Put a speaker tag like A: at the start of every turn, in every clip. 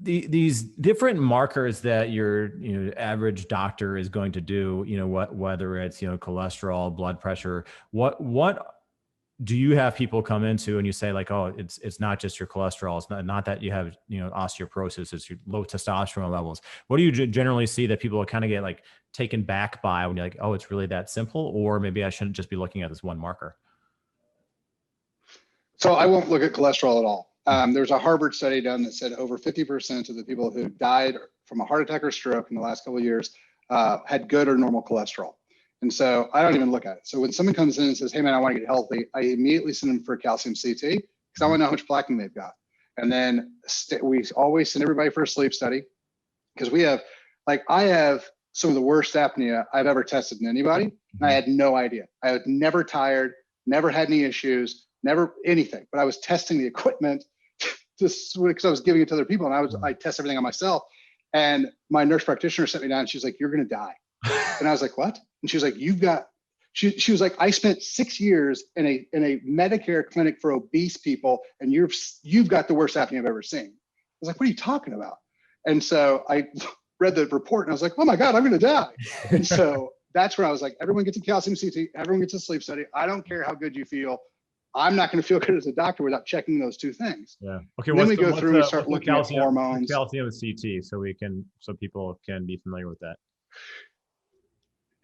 A: these different markers that your average doctor is going to do, whether it's cholesterol, blood pressure, what do you have people come into and you say like, oh, it's not just your cholesterol, it's not that you have osteoporosis, it's your low testosterone levels? What do you generally see that people kind of get like taken back by when you're like, oh, it's really that simple, or maybe I shouldn't just be looking at this one marker?
B: So I won't look at cholesterol at all. There's a Harvard study done that said over 50% of the people who died from a heart attack or stroke in the last couple of years had good or normal cholesterol. And so I don't even look at it. So when someone comes in and says, hey man, I want to get healthy, I immediately send them for a calcium CT because I want to know how much plaquing they've got. And then we always send everybody for a sleep study because I have some of the worst apnea I've ever tested in anybody. And I had no idea. I was never tired, never had any issues, never anything, but I was testing the equipment just because I was giving it to other people. And I test everything on myself. And my nurse practitioner sent me down and she's like, you're going to die. And I was like, what? And she was like, she was like, I spent 6 years in a Medicare clinic for obese people. And you've got the worst apnea I've ever seen. I was like, what are you talking about? And so I read the report and I was like, oh my God, I'm going to die. And so that's where I was like, everyone gets a calcium CT, everyone gets a sleep study. I don't care how good you feel. I'm not going to feel good as a doctor without checking those two things.
A: Yeah. Okay.
B: Then we go through and start looking at hormones.
A: Calcium CT, so people can be familiar with that.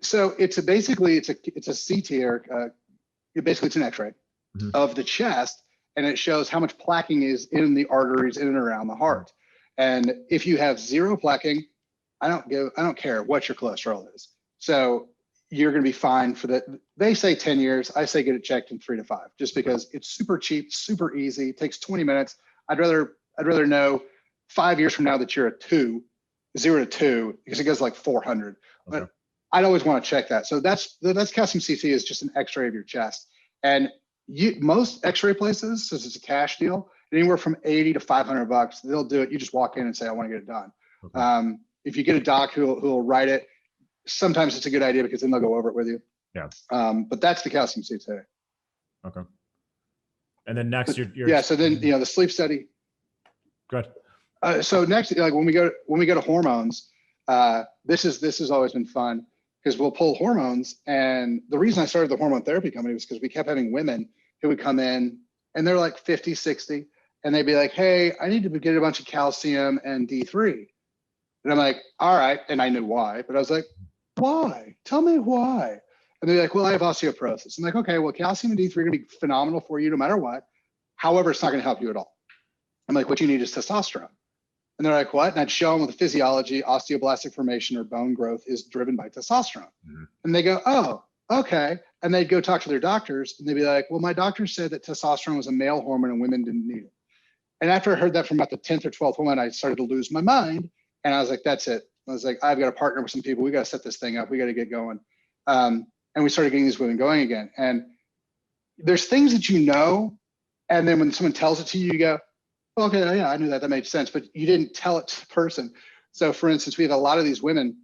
B: So it's basically a CT, or basically it's an X-ray of the chest, and it shows how much plaquing is in the arteries in and around the heart. And if you have zero plaquing, I don't care what your cholesterol is. So you're going to be fine for that. They say 10 years. I say get it checked in 3 to 5, just because it's super cheap, super easy. It takes 20 minutes. I'd rather know 5 years from now that you're a 0 to 2, because it goes like 400. Okay. But I'd always want to check that. So that's calcium CT is just an X-ray of your chest. And most X-ray places, since it's a cash deal, anywhere from $80 to $500, they'll do it. You just walk in and say, I want to get it done. Okay. If you get a doc who'll write it, sometimes it's a good idea because then they'll go over it with you.
A: Yeah.
B: But that's the calcium CT.
A: Okay. And then next,
B: so then the sleep study.
A: Good.
B: So next, like when we go to hormones, this has always been fun because we'll pull hormones. And the reason I started the hormone therapy company was because we kept having women who would come in and they're like 50, 60, and they'd be like, hey, I need to get a bunch of calcium and D3. And I'm like, all right. And I knew why, but I was like, why? Tell me why. And they're like, well, I have osteoporosis. I'm like, okay, well, calcium and D3 are going to be phenomenal for you no matter what. However, it's not going to help you at all. I'm like, what you need is testosterone. And they're like, what? And I'd show them with the physiology, osteoblastic formation or bone growth is driven by testosterone. Mm-hmm. And they go, oh, okay. And they'd go talk to their doctors and they'd be like, well, my doctor said that testosterone was a male hormone and women didn't need it. And after I heard that from about the 10th or 12th woman, I started to lose my mind. And I was like, that's it. I was like, I've got to partner with some people. We got to set this thing up. We got to get going. And we started getting these women going again. And there's things that you know. And then when someone tells it to you, you go, okay, yeah, I knew that. That made sense. But you didn't tell it to the person. So for instance, we have a lot of these women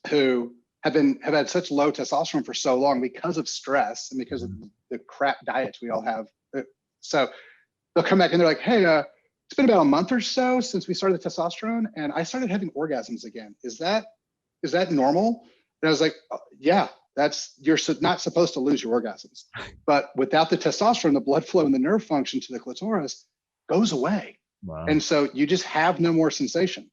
B: who have had such low testosterone for so long because of stress and because of the crap diets we all have. So they'll come back and they're like, hey, it's been about a month or so since we started the testosterone and I started having orgasms again. Is that normal? And I was like, yeah, you're not supposed to lose your orgasms. But without the testosterone, the blood flow and the nerve function to the clitoris goes away. Wow. And so you just have no more sensation.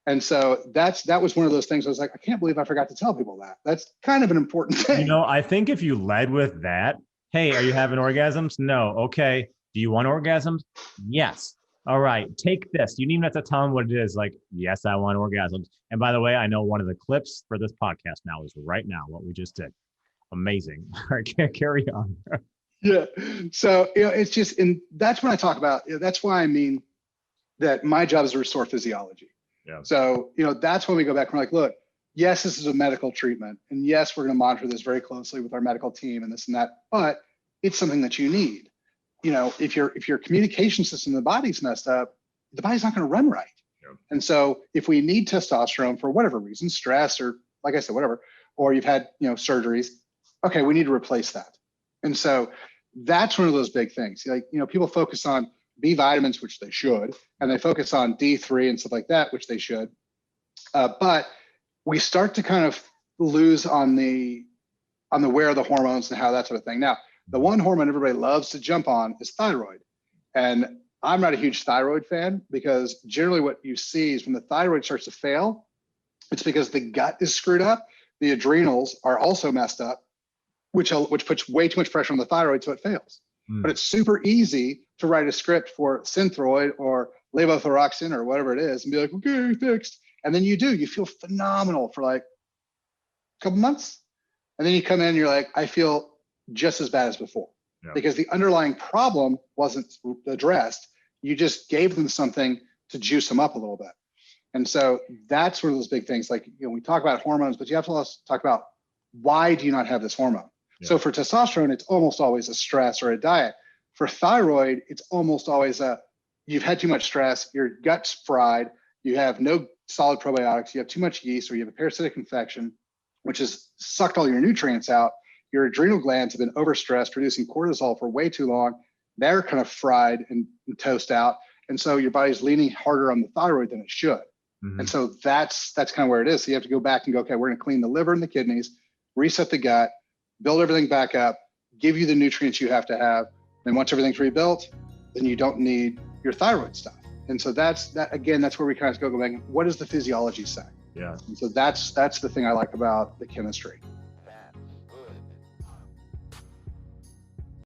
B: And so that was one of those things I was like, I can't believe I forgot to tell people that. That's kind of an important thing.
A: I think if you led with that, hey, are you having orgasms? No. Okay. Do you want orgasms? Yes. All right, take this. You don't even have to tell them what it is. Like, yes, I want orgasms. And by the way, I know one of the clips for this podcast now is right now what we just did. Amazing. All right, carry on.
B: Yeah. So, it's just, and that's when I talk about, that's why I mean that my job is to restore physiology. Yeah. So, that's when we go back and we're like, look, yes, this is a medical treatment. And yes, we're going to monitor this very closely with our medical team and this and that, but it's something that you need. If your communication system in the body's messed up, the body's not going to run right. Yep. And so if we need testosterone for whatever reason, stress or like I said, whatever, or you've had, surgeries, okay, we need to replace that. And so that's one of those big things. Like, people focus on B vitamins, which they should, and they focus on D3 and stuff like that, which they should. But we start to kind of lose on the where are the hormones and how that sort of thing. Now, the one hormone everybody loves to jump on is thyroid. And I'm not a huge thyroid fan, because generally what you see is when the thyroid starts to fail, it's because the gut is screwed up. The adrenals are also messed up, which puts way too much pressure on the thyroid, so it fails. But it's super easy to write a script for Synthroid or levothyroxine or whatever it is and be like, okay, fixed. And then you feel phenomenal for like a couple months. And then you come in and you're like, I feel just as bad as before, because the underlying problem wasn't addressed. You just gave them something to juice them up a little bit. And so that's one of those big things. Like, we talk about hormones, but you have to also talk about, why do you not have this hormone? So for testosterone, it's almost always a stress or a diet. For thyroid, it's almost always you've had too much stress, your gut's fried, you have no solid probiotics, you have too much yeast, or you have a parasitic infection, which has sucked all your nutrients out. Your adrenal glands have been overstressed, producing cortisol for way too long. They're kind of fried and toast out. And so your body's leaning harder on the thyroid than it should. And so that's kind of where it is. So you have to go back and go, okay, we're going to clean the liver and the kidneys, reset the gut, build everything back up, give you the nutrients you have to have. And once everything's rebuilt, then you don't need your thyroid stuff. And so that's where we kind of go back. What does the physiology say?
A: Yeah.
B: And so that's the thing I like about the chemistry.